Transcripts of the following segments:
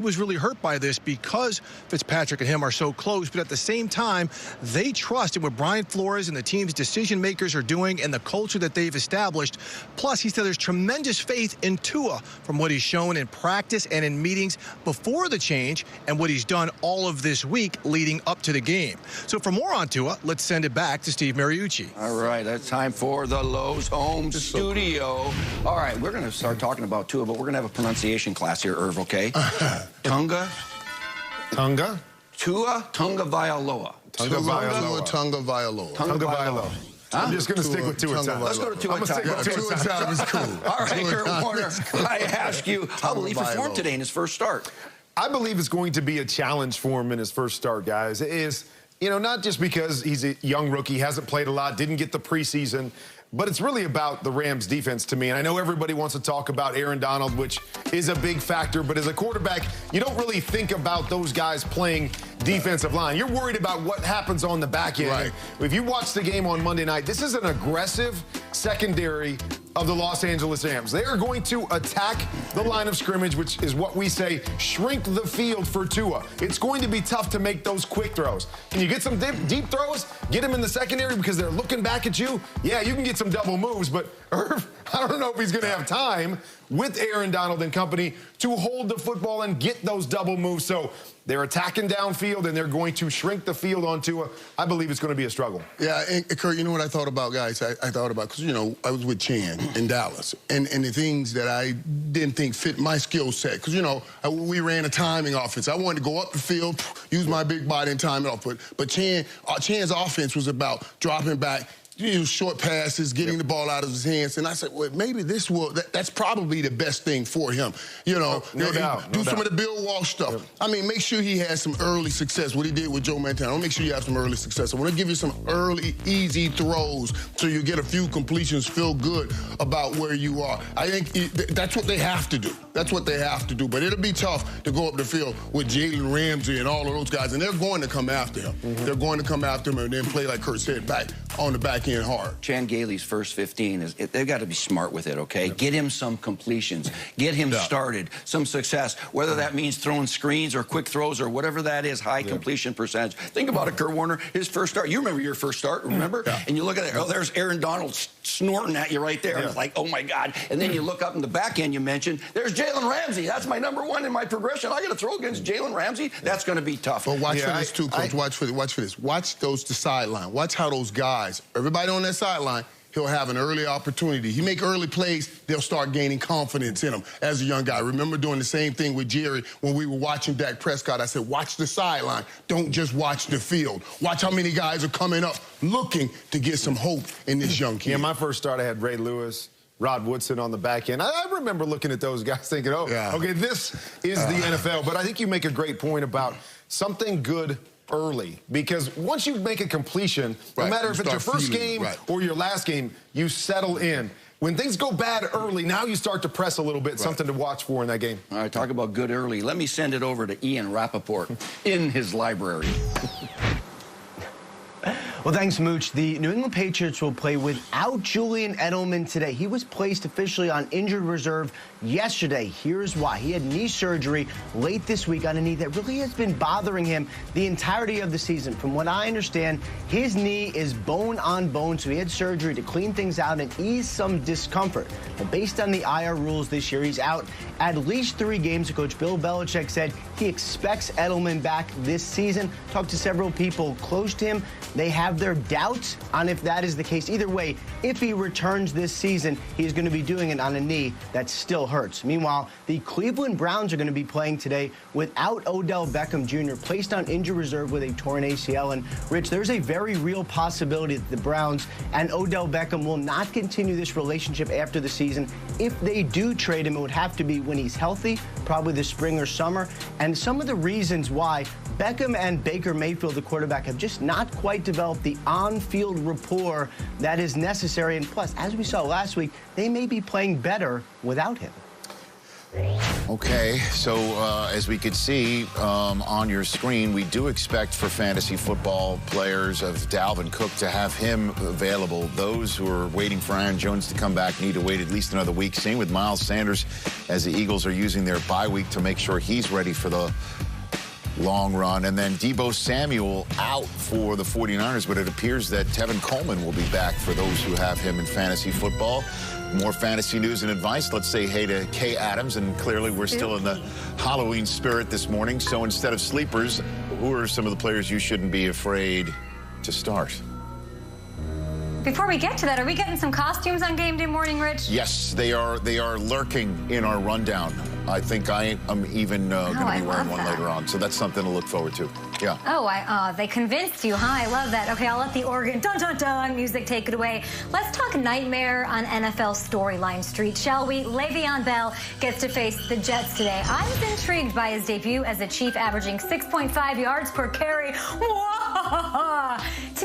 was really hurt by this because Fitzpatrick and him are so close, but at the same time, they trust in what Brian Flores and the team's decision makers are doing and the culture that they've established. Plus, he said there's tremendous faith in Tua from what he's shown in practice and in meetings before the change and what he's done all of this week leading up to the game. So for more on Tua, let's send it back to Steve Mariucci. All right, that's time for the Lowe's home studio. All right, we're going to start talking about Tua, but we're going to have a pronunciation class here, Irv, okay? Tua Tagavailoa. Tagavailoa. I'm just going to stick with Tua. Let's go to Tua Tagavailoa. Tua is cool. All right, Kurt Warner, I ask you, how will he perform today in his first start? I believe it's going to be a challenge for him in his first start, guys. It is, not just because he's a young rookie, hasn't played a lot, didn't get the preseason, but it's really about the Rams defense to me. And I know everybody wants to talk about Aaron Donald, which is a big factor, but as a quarterback, you don't really think about those guys playing defensive line. You're worried about what happens on the back end. Right. If you watch the game on Monday night, this is an aggressive secondary of the Los Angeles Rams. They are going to attack the line of scrimmage, which is what we say, shrink the field for Tua. It's going to be tough to make those quick throws. Can you get some deep throws? Get them in the secondary because they're looking back at you? Yeah, you can get some double moves, but Irv, I don't know if he's going to have time with Aaron Donald and company to hold the football and get those double moves. So they're attacking downfield, and they're going to shrink the field on Tua. I believe it's going to be a struggle. Yeah, and Kurt, you know what I thought about, guys? I thought about, because, I was with Chan in Dallas, and the things that I didn't think fit my skill set. Because, we ran a timing offense. I wanted to go up the field, use my big body and time it off. But Chan's offense was about dropping back, short passes, getting the ball out of his hands. And I said, well, maybe that's probably the best thing for him. No doubt. Do some of the Bill Walsh stuff. Yep. I mean, make sure he has some early success, what he did with Joe Montana. Make sure you have some early success. I want to give you some early, easy throws so you get a few completions, feel good about where you are. I think that's what they have to do. That's what they have to do. But it'll be tough to go up the field with Jalen Ramsey and all of those guys, and they're going to come after him. Mm-hmm. They're going to come after him and then play, like Kurt said, back on the back end hard. Chan Gailey's first 15, they've got to be smart with it, okay? Yep. Get him some completions. Get him started, some success, whether that means throwing screens or quick throws or whatever that is, high completion percentage. Think about it, Kurt Warner, his first start. You remember your first start, remember? Yeah. And you look at it, there's Aaron Donald snorting at you right there. Yeah. It's like, oh, my God. And then you look up in the back end you mentioned, there's Jalen Ramsey. That's my #1 in my progression. I got to throw against Jalen Ramsey. That's going to be tough. But watch for this, too, Coach. Watch for this. Watch the sideline. Watch how those guys, everybody on that sideline, he'll have an early opportunity. He make early plays, they'll start gaining confidence in him as a young guy. Remember doing the same thing with Jerry when we were watching Dak Prescott. I said, watch the sideline. Don't just watch the field. Watch how many guys are coming up looking to get some hope in this young kid. Yeah, my first start, I had Ray Lewis, Rod Woodson on the back end. I remember looking at those guys thinking, okay, this is the NFL. But I think you make a great point about something good early, because once you make a completion, no matter if it's your first game or your last game, you settle in. When things go bad early, now you start to press a little bit, something to watch for in that game. All right, talk about good early. Let me send it over to Ian Rappaport in his library. Well, thanks, Mooch. The New England Patriots will play without Julian Edelman today. He was placed officially on injured reserve yesterday. Here's why. He had knee surgery late this week on a knee that really has been bothering him the entirety of the season. From what I understand, his knee is bone on bone, so he had surgery to clean things out and ease some discomfort. But based on the IR rules this year, he's out at least 3 games. Coach Bill Belichick said he expects Edelman back this season. Talked to several people close to him. They have their doubts on if that is the case. Either way, if he returns this season, he's going to be doing it on a knee that still hurts. Meanwhile, the Cleveland Browns are going to be playing today without Odell Beckham Jr., placed on injured reserve with a torn ACL. And, Rich, there's a very real possibility that the Browns and Odell Beckham will not continue this relationship after the season. If they do trade him, it would have to be when he's healthy, probably the spring or summer. And some of the reasons why Beckham and Baker Mayfield, the quarterback, have just not quite developed the on-field rapport that is necessary. And plus, as we saw last week, they may be playing better without him. Okay, so as we could see on your screen, we do expect for fantasy football players of Dalvin Cook to have him available. Those who are waiting for Aaron Jones to come back need to wait at least another week. Same with Miles Sanders, as the Eagles are using their bye week to make sure he's ready for the long run. And then Deebo Samuel out for the 49ers, but it appears that Tevin Coleman will be back for those who have him in fantasy football. More fantasy news and advice. Let's say hey to Kay Adams, and clearly we're still in the Halloween spirit this morning. So instead of sleepers, who are some of the players you shouldn't be afraid to start? Before we get to that, are we getting some costumes on game day morning, Rich? Yes, they are lurking in our rundown. I think I am even going to be wearing one later on. So that's something to look forward to. Yeah. Oh, they convinced you, huh? I love that. Okay, I'll let the organ dun-dun-dun music take it away. Let's talk nightmare on NFL storyline street, shall we? Le'Veon Bell gets to face the Jets today. I was intrigued by his debut as a Chief, averaging 6.5 yards per carry. To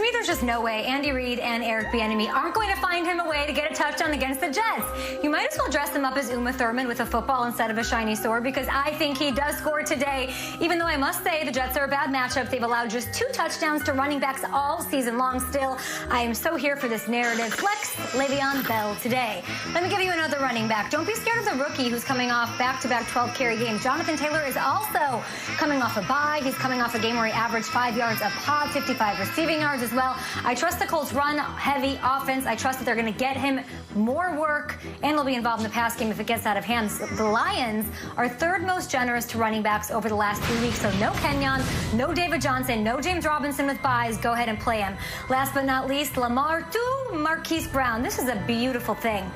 me, there's just no way Andy Reid and Eric Bieniemy aren't going to find him a way to get a touchdown against the Jets. You might as well dress him up as Uma Thurman with a football instead of a shiny sword, because I think he does score today, even though I must say the Jets are a bad matchup. They've allowed just 2 touchdowns to running backs all season long. Still, I am so here for this narrative. Flex Le'Veon Bell today. Let me give you another running back. Don't be scared of the rookie who's coming off back-to-back 12-carry games. Jonathan Taylor is also coming off a bye. He's coming off a game where he averaged 5 yards a pop, 55 receiving yards as well. I trust the Colts run-heavy offense. I trust that they're going to get him more work, and they'll be involved in the pass game if it gets out of hand. The Lions are 3rd most generous to running backs over the last 3 weeks, so no Kenyon, no David Johnson, no James Robinson with buys. Go ahead and play him. Last but not least, Lamar to Marquise Brown. This is a beautiful thing.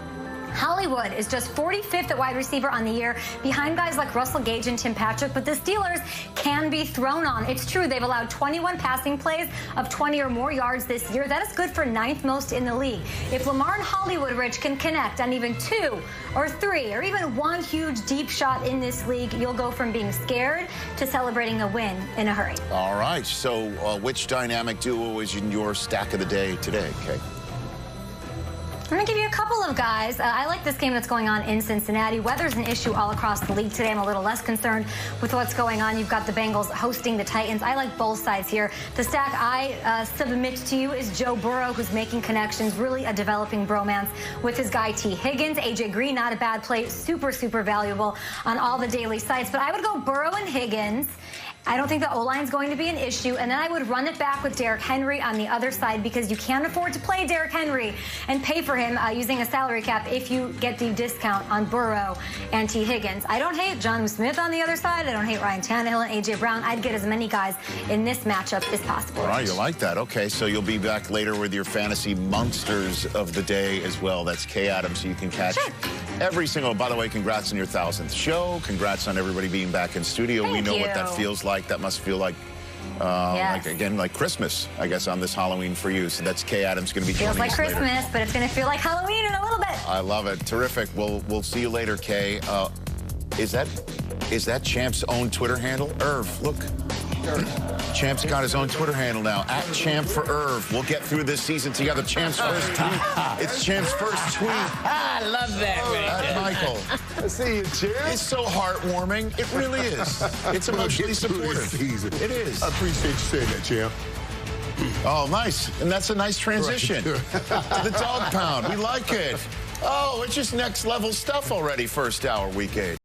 Hollywood is just 45th at wide receiver on the year, behind guys like Russell Gage and Tim Patrick, but the Steelers can be thrown on. It's true, they've allowed 21 passing plays of 20 or more yards this year. That is good for 9th most in the league. If Lamar and Hollywood, Rich, can connect on even 2 or 3 or even 1 huge deep shot in this league, you'll go from being scared to celebrating a win in a hurry. All right, so which dynamic duo is in your stack of the day today, Kay? I'm going to give you a couple of guys. I like this game that's going on in Cincinnati. Weather's an issue all across the league today. I'm a little less concerned with what's going on. You've got the Bengals hosting the Titans. I like both sides here. The stack I submit to you is Joe Burrow, who's making connections, really a developing bromance with his guy T. Higgins. A.J. Green, not a bad play. Super, super valuable on all the daily sites. But I would go Burrow and Higgins. I don't think the O-line's going to be an issue. And then I would run it back with Derrick Henry on the other side, because you can't afford to play Derrick Henry and pay for him using a salary cap if you get the discount on Burrow and T. Higgins. I don't hate Jonnu Smith on the other side. I don't hate Ryan Tannehill and A.J. Brown. I'd get as many guys in this matchup as possible. All right, you like that. Okay, so you'll be back later with your fantasy monsters of the day as well. That's Kay Adams, so you can catch every single. By the way, congrats on your 1,000th show. Congrats on everybody being back in studio. We know what that feels like. That must feel like, like Christmas, I guess, on this Halloween for you. So that's Kay Adams going to be joining us later. Feels like Christmas, but it's going to feel like Halloween in a little bit. I love it. Terrific. We'll see you later, Kay. Is that Champ's own Twitter handle? Irv, look. Champ's got his own Twitter handle now, @Champ for Irv. We'll get through this season together. Champ's first tweet. It's Champ's first tweet. I love that. Michael. I see you, Champ. It's so heartwarming. It really is. It's emotionally supportive. It is. I appreciate you saying that, Champ. Oh, nice. And that's a nice transition to the dog pound. We like it. Oh, it's just next level stuff already, first hour weekend.